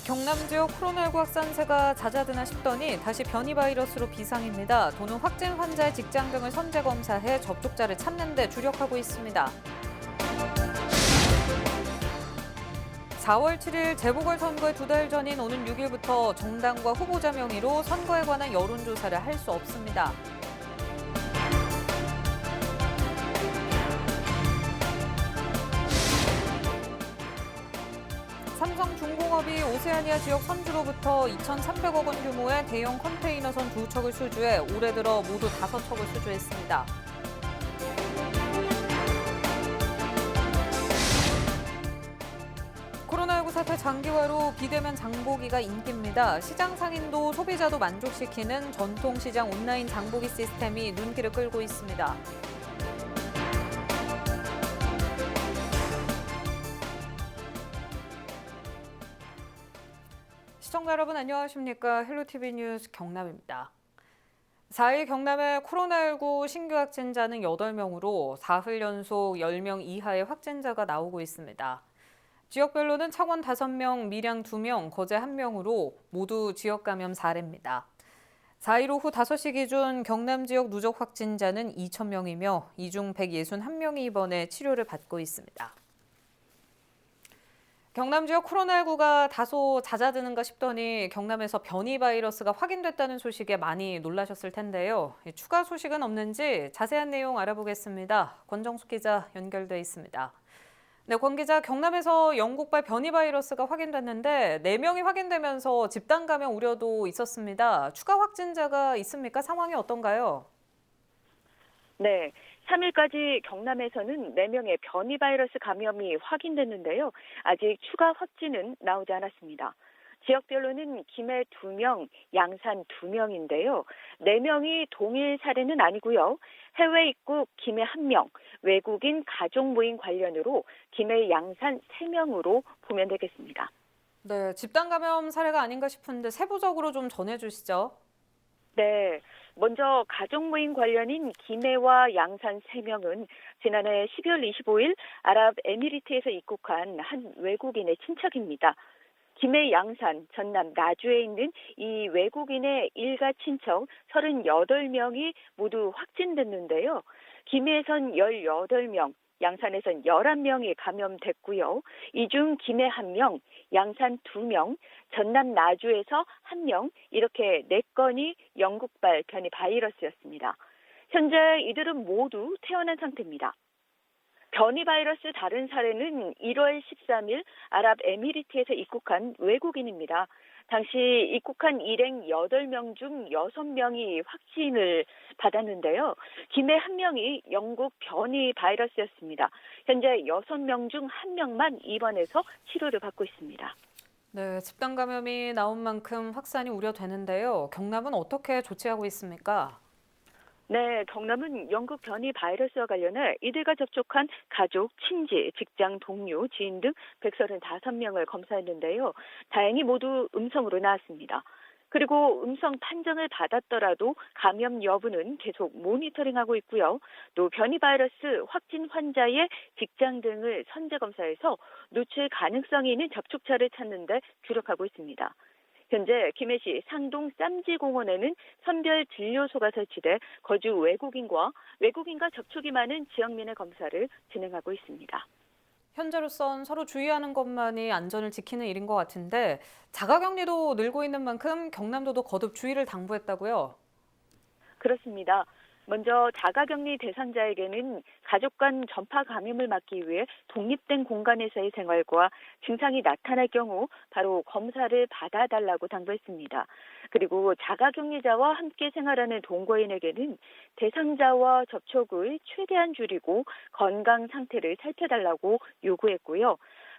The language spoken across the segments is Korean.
경남 지역 코로나19 확산세가 잦아드나 싶더니 다시 변이 바이러스로 비상입니다. 도는 확진 환자의 직장 등을 선제 검사해 접촉자를 찾는 데 주력하고 있습니다. 4월 7일 재보궐선거의 2달 전인 오는 6일부터 정당과 후보자 명의로 선거에 관한 여론조사를 할 수 없습니다. 삼성중공업이 오세아니아 지역 선주로부터 2,300억 원 규모의 대형 컨테이너선 2척을 수주해 올해 들어 모두 5척을 수주했습니다. 코로나19 사태 장기화로 비대면 장보기가 인기입니다. 시장 상인도 소비자도 만족시키는 전통시장 온라인 장보기 시스템이 눈길을 끌고 있습니다. 시청자 여러분 안녕하십니까? 헬로티비 뉴스 경남입니다. 4일 경남의 코로나19 신규 확진자는 8명으로 사흘 연속 10명 이하의 확진자가 나오고 있습니다. 지역별로는 창원 5명, 밀양 2명, 거제 1명으로 모두 지역 감염 사례입니다. 4일 오후 5시 기준 경남 지역 누적 확진자는 2,000명이며 이 중 161명이 입원해 치료를 받고 있습니다. 경남 지역 코로나19가 다소 잦아드는가 싶더니 경남에서 변이 바이러스가 확인됐다는 소식에 많이 놀라셨을 텐데요. 추가 소식은 없는지 자세한 내용 알아보겠습니다. 권정숙 기자 연결돼 있습니다. 네, 권 기자, 경남에서 영국발 변이 바이러스가 확인됐는데 4명이 확인되면서 집단 감염 우려도 있었습니다. 추가 확진자가 있습니까? 상황이 어떤가요? 네, 3일까지 경남에서는 4명의 변이 바이러스 감염이 확인됐는데요. 아직 추가 확진은 나오지 않았습니다. 지역별로는 김해 2명, 양산 2명인데요. 4명이 동일 사례는 아니고요. 해외 입국 김해 1명, 외국인 가족 모임 관련으로 김해 양산 3명으로 보면 되겠습니다. 네, 집단 감염 사례가 아닌가 싶은데 세부적으로 좀 전해주시죠. 네, 먼저 가족 모임 관련인 김해와 양산 3명은 지난해 12월 25일 아랍에미리트에서 입국한 한 외국인의 친척입니다. 김해 양산, 전남 나주에 있는 이 외국인의 일가 친척 38명이 모두 확진됐는데요. 김해에선 18명, 양산에선 11명이 감염됐고요. 이 중 김해 1명, 양산 2명, 전남 나주에서 1명, 이렇게 4건이 영국발 변이 바이러스였습니다. 현재 이들은 모두 퇴원한 상태입니다. 변이 바이러스 다른 사례는 1월 13일 아랍에미리트에서 입국한 외국인입니다. 당시 입국한 일행 8명 중 6명이 확진을 받았는데요. 김해 1명이 영국 변이 바이러스였습니다. 현재 6명 중 1명만 입원해서 치료를 받고 있습니다. 네, 집단 감염이 나온 만큼 확산이 우려되는데요. 경남은 어떻게 조치하고 있습니까? 네, 경남은 영국 변이 바이러스와 관련해 이들과 접촉한 가족, 친지, 직장 동료, 지인 등 135명을 검사했는데요. 다행히 모두 음성으로 나왔습니다. 그리고 음성 판정을 받았더라도 감염 여부는 계속 모니터링하고 있고요. 또 변이 바이러스 확진 환자의 직장 등을 선제 검사해서 노출 가능성이 있는 접촉자를 찾는 데 주력하고 있습니다. 현재 김해시 상동 쌈지공원에는 선별 진료소가 설치돼 거주 외국인과 접촉이 많은 지역민의 검사를 진행하고 있습니다. 현재로선 서로 주의하는 것만이 안전을 지키는 일인 것 같은데 자가격리도 늘고 있는 만큼 경남도도 거듭 주의를 당부했다고요? 그렇습니다. 먼저 자가격리 대상자에게는 가족 간 전파 감염을 막기 위해 독립된 공간에서의 생활과 증상이 나타날 경우 바로 검사를 받아달라고 당부했습니다. 그리고 자가격리자와 함께 생활하는 동거인에게는 대상자와 접촉을 최대한 줄이고 건강 상태를 살펴달라고 요구했고요.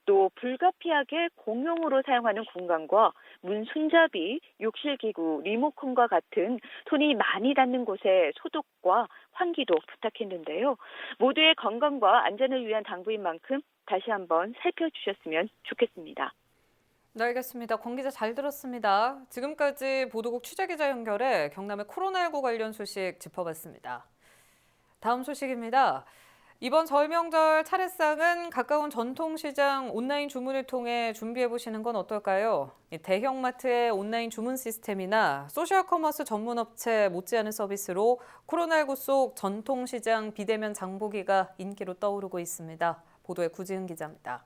또 불가피하게 공용으로 사용하는 공간과 문 손잡이, 욕실기구, 리모컨과 같은 손이 많이 닿는 곳의 소독과 환기도 부탁했는데요. 모두의 건강과 안전을 위한 당부인 만큼 다시 한번 살펴주셨으면 좋겠습니다. 네, 알겠습니다. 권 기자 잘 들었습니다. 지금까지 보도국 취재기자 연결해 경남의 코로나19 관련 소식 짚어봤습니다. 다음 소식입니다. 이번 설 명절 차례상은 가까운 전통시장 온라인 주문을 통해 준비해 보시는 건 어떨까요? 대형마트의 온라인 주문 시스템이나 소셜 커머스 전문 업체 못지않은 서비스로 코로나19 속 전통시장 비대면 장보기가 인기로 떠오르고 있습니다. 보도에 구지은 기자입니다.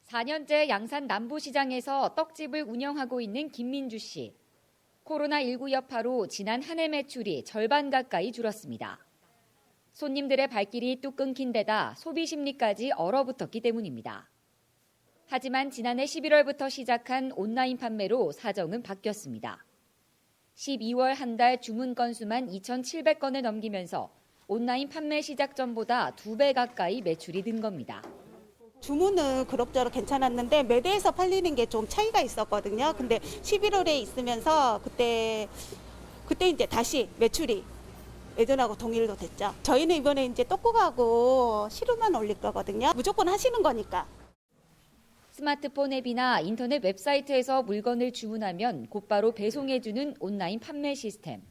4년째 양산 남부시장에서 떡집을 운영하고 있는 김민주 씨. 코로나19 여파로 지난 한 해 매출이 절반 가까이 줄었습니다. 손님들의 발길이 뚝 끊긴 데다 소비 심리까지 얼어붙었기 때문입니다. 하지만 지난해 11월부터 시작한 온라인 판매로 사정은 바뀌었습니다. 12월 한 달 주문 건수만 2,700건을 넘기면서 온라인 판매 시작 전보다 2배 가까이 매출이 는 겁니다. 주문은 그럭저럭 괜찮았는데 매대에서 팔리는 게 좀 차이가 있었거든요. 근데 11월에 있으면서 그때 이제 다시 매출이 예전하고 동일도 됐죠. 저희는 이번에 이제 떡국하고 시루만 올릴 거거든요. 무조건 하시는 거니까. 스마트폰 앱이나 인터넷 웹사이트에서 물건을 주문하면 곧바로 배송해주는 온라인 판매 시스템.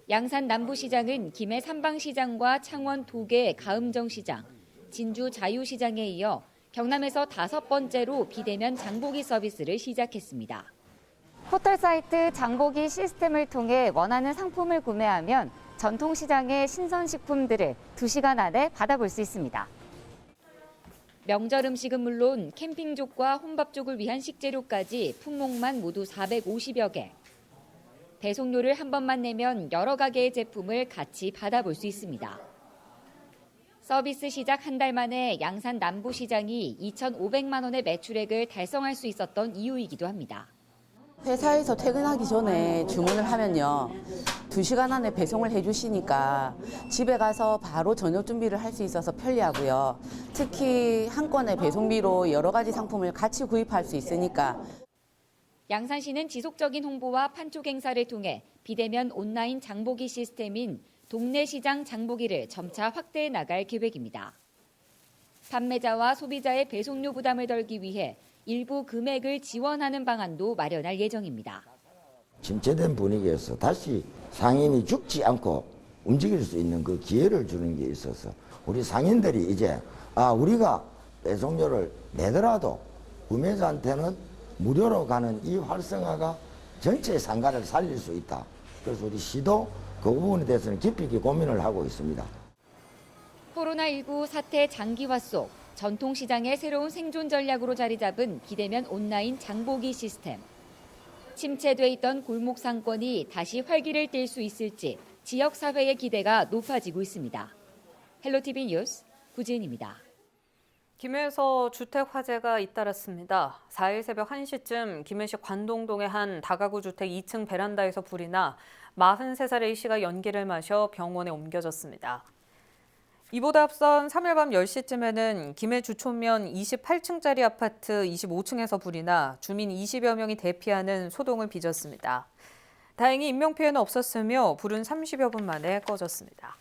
양산 남부시장은 김해 삼방시장과 창원 도계 가음정시장, 진주 자유시장에 이어 경남에서 5번째로 비대면 장보기 서비스를 시작했습니다. 포털 사이트 장보기 시스템을 통해 원하는 상품을 구매하면 전통시장의 신선식품들을 2시간 안에 받아볼 수 있습니다. 명절 음식은 물론 캠핑족과 혼밥족을 위한 식재료까지 품목만 모두 450여 개. 배송료를 한 번만 내면 여러 가게의 제품을 같이 받아볼 수 있습니다. 서비스 시작 한 달 만에 양산 남부시장이 2,500만 원의 매출액을 달성할 수 있었던 이유이기도 합니다. 회사에서 퇴근하기 전에 주문을 하면요, 2시간 안에 배송을 해주시니까 집에 가서 바로 저녁 준비를 할 수 있어서 편리하고요. 특히 한 건의 배송비로 여러 가지 상품을 같이 구입할 수 있으니까. 양산시는 지속적인 홍보와 판촉 행사를 통해 비대면 온라인 장보기 시스템인 동네 시장 장보기를 점차 확대해 나갈 계획입니다. 판매자와 소비자의 배송료 부담을 덜기 위해 일부 금액을 지원하는 방안도 마련할 예정입니다. 침체된 분위기에서 다시 상인이 죽지 않고 움직일 수 있는 그 기회를 주는 게 있어서 우리 상인들이 이제 우리가 배송료를 내더라도 구매자한테는 무료로 가는 이 활성화가 전체 상가를 살릴 수 있다. 그래서 우리 시도 그 부분에 대해서는 깊이 고민을 하고 있습니다. 코로나19 사태 장기화 속 전통시장의 새로운 생존 전략으로 자리 잡은 비대면 온라인 장보기 시스템. 침체돼 있던 골목 상권이 다시 활기를 띨 수 있을지 지역사회의 기대가 높아지고 있습니다. 헬로티비 뉴스 구지은입니다. 김해에서 주택 화재가 잇따랐습니다. 4일 새벽 1시쯤 김해시 관동동의 한 다가구 주택 2층 베란다에서 불이 나 43살의 A씨가 연기를 마셔 병원에 옮겨졌습니다. 이보다 앞선 3일 밤 10시쯤에는 김해 주촌면 28층짜리 아파트 25층에서 불이 나 주민 20여 명이 대피하는 소동을 빚었습니다. 다행히 인명피해는 없었으며 불은 30여 분 만에 꺼졌습니다.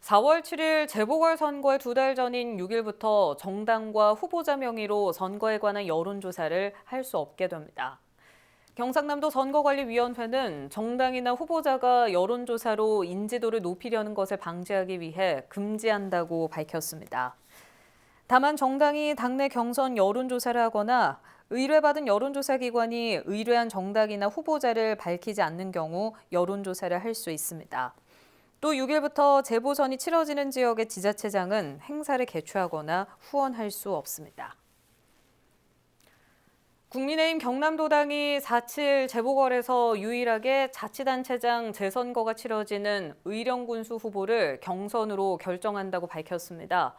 4월 7일 재보궐선거의 2달 전인 6일부터 정당과 후보자 명의로 선거에 관한 여론조사를 할 수 없게 됩니다. 경상남도 선거관리위원회는 정당이나 후보자가 여론조사로 인지도를 높이려는 것을 방지하기 위해 금지한다고 밝혔습니다. 다만 정당이 당내 경선 여론조사를 하거나 의뢰받은 여론조사 기관이 의뢰한 정당이나 후보자를 밝히지 않는 경우 여론조사를 할 수 있습니다. 또 6일부터 재보선이 치러지는 지역의 지자체장은 행사를 개최하거나 후원할 수 없습니다. 국민의힘 경남도당이 4.7 재보궐에서 유일하게 자치단체장 재선거가 치러지는 의령군수 후보를 경선으로 결정한다고 밝혔습니다.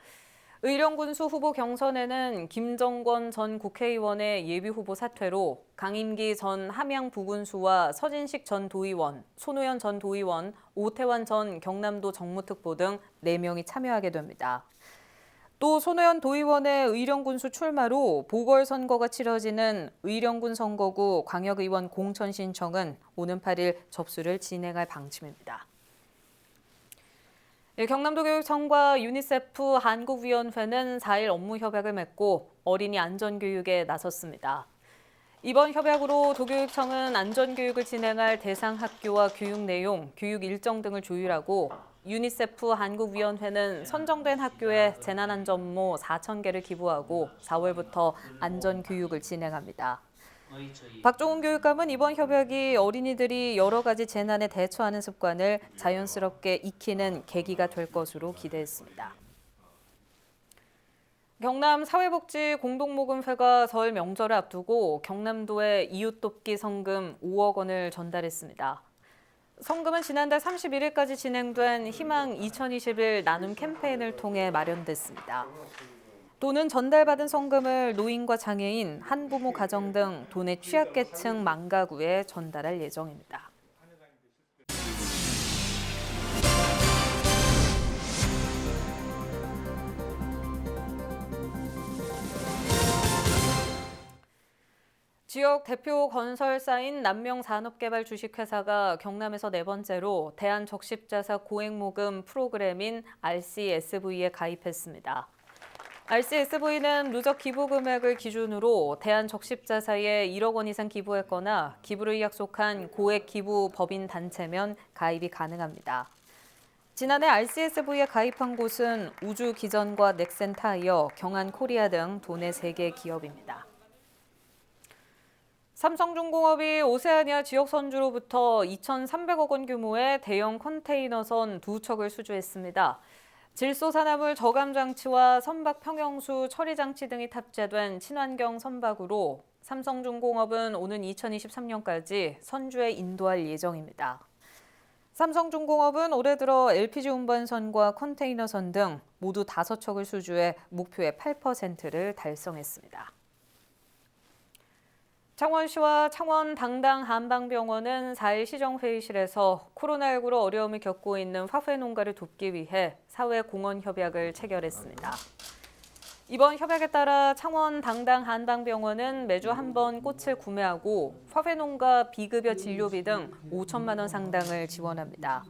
의령군수 후보 경선에는 김정권 전 국회의원의 예비후보 사퇴로 강임기 전 함양부군수와 서진식 전 도의원, 손우현 전 도의원, 오태환 전 경남도 정무특보 등 4명이 참여하게 됩니다. 또 손우현 도의원의 의령군수 출마로 보궐선거가 치러지는 의령군 선거구 광역의원 공천 신청은 오는 8일 접수를 진행할 방침입니다. 경남도교육청과 유니세프 한국위원회는 4일 업무 협약을 맺고 어린이 안전교육에 나섰습니다. 이번 협약으로 도교육청은 안전교육을 진행할 대상 학교와 교육 내용, 교육 일정 등을 조율하고 유니세프 한국위원회는 선정된 학교에 재난안전모 4,000개를 기부하고 4월부터 안전교육을 진행합니다. 박종훈 교육감은 이번 협약이 어린이들이 여러 가지 재난에 대처하는 습관을 자연스럽게 익히는 계기가 될 것으로 기대했습니다. 경남 사회복지공동모금회가 설 명절을 앞두고 경남도에 이웃돕기 성금 5억 원을 전달했습니다. 성금은 지난달 31일까지 진행된 희망 2021 나눔 캠페인을 통해 마련됐습니다. 도는 전달받은 성금을 노인과 장애인, 한부모 가정 등 도내 취약계층 만가구에 전달할 예정입니다. 지역 대표 건설사인 남명산업개발 주식회사가 경남에서 네 번째로 대한적십자사 고액모금 프로그램인 RCSV에 가입했습니다. RCSV는 누적 기부 금액을 기준으로 대한적십자사에 1억 원 이상 기부했거나 기부를 약속한 고액 기부 법인 단체면 가입이 가능합니다. 지난해 RCSV에 가입한 곳은 우주기전과 넥센타이어, 경한코리아 등 도내 3개 기업입니다. 삼성중공업이 오세아니아 지역 선주로부터 2,300억 원 규모의 대형 컨테이너선 2척을 수주했습니다. 질소산화물 저감 장치와 선박 평형수 처리 장치 등이 탑재된 친환경 선박으로 삼성중공업은 오는 2023년까지 선주에 인도할 예정입니다. 삼성중공업은 올해 들어 LPG 운반선과 컨테이너선 등 모두 5척을 수주해 목표의 8%를 달성했습니다. 창원시와 창원 당당 한방병원은 4일 시정회의실에서 코로나19로 어려움을 겪고 있는 화훼 농가를 돕기 위해 사회공헌협약을 체결했습니다. 이번 협약에 따라 창원 당당 한방병원은 매주 한 번 꽃을 구매하고 화훼 농가 비급여 진료비 등 5천만 원 상당을 지원합니다.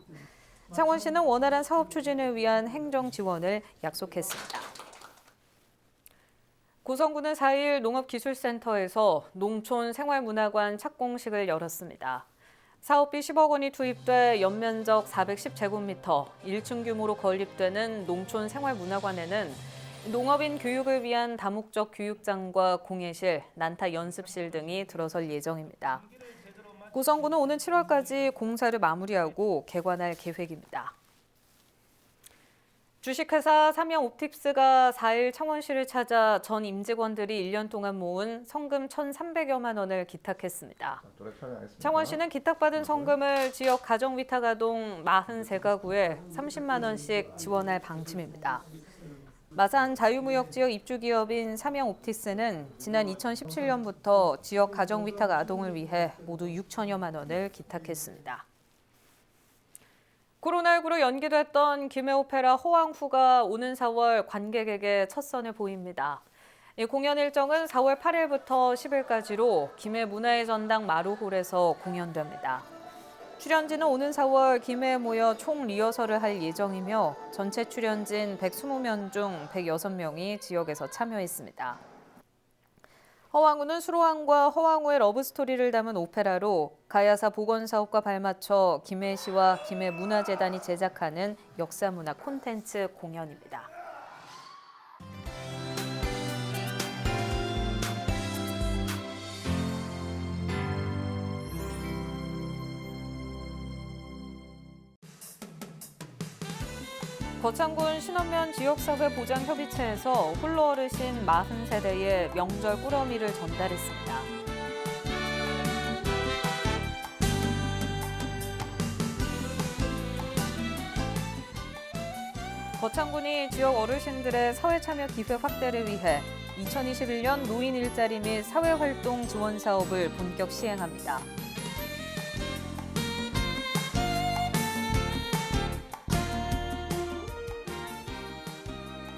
창원시는 원활한 사업 추진을 위한 행정 지원을 약속했습니다. 고성군은 4일 농업기술센터에서 농촌생활문화관 착공식을 열었습니다. 사업비 10억 원이 투입돼 연면적 410제곱미터, 1층 규모로 건립되는 농촌생활문화관에는 농업인 교육을 위한 다목적 교육장과 공예실, 난타 연습실 등이 들어설 예정입니다. 고성군은 오는 7월까지 공사를 마무리하고 개관할 계획입니다. 주식회사 삼양옵틱스가 4일 창원시를 찾아 전 임직원들이 1년 동안 모은 성금 1,300여만 원을 기탁했습니다. 창원시는 기탁받은 성금을 지역 가정위탁아동 43가구에 30만 원씩 지원할 방침입니다. 마산 자유무역지역 입주기업인 삼양옵틱스는 지난 2017년부터 지역 가정위탁아동을 위해 모두 6천여만 원을 기탁했습니다. 코로나19로 연기됐던 김해오페라 호황후가 오는 4월 관객에게 첫 선을 보입니다. 이 공연 일정은 4월 8일부터 10일까지로 김해 문화의 전당 마루홀에서 공연됩니다. 출연진은 오는 4월 김해에 모여 총 리허설을 할 예정이며 전체 출연진 120명 중 106명이 지역에서 참여했습니다. 허황우는 수로왕과 허황우의 러브스토리를 담은 오페라로 가야사 보건사업과 발맞춰 김해시와 김해문화재단이 제작하는 역사문화 콘텐츠 공연입니다. 거창군 신원면 지역사회 보장협의체에서 홀로 어르신 40세대의 명절 꾸러미를 전달했습니다. 거창군이 지역 어르신들의 사회참여 기회 확대를 위해 2021년 노인 일자리 및 사회활동 지원 사업을 본격 시행합니다.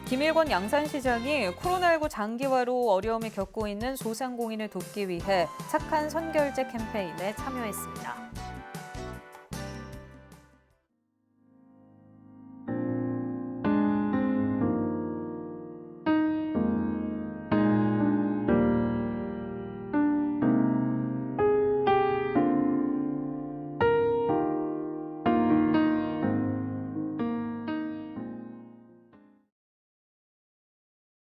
김일권 양산시장이 코로나19 장기화로 어려움을 겪고 있는 소상공인을 돕기 위해 착한 선결제 캠페인에 참여했습니다.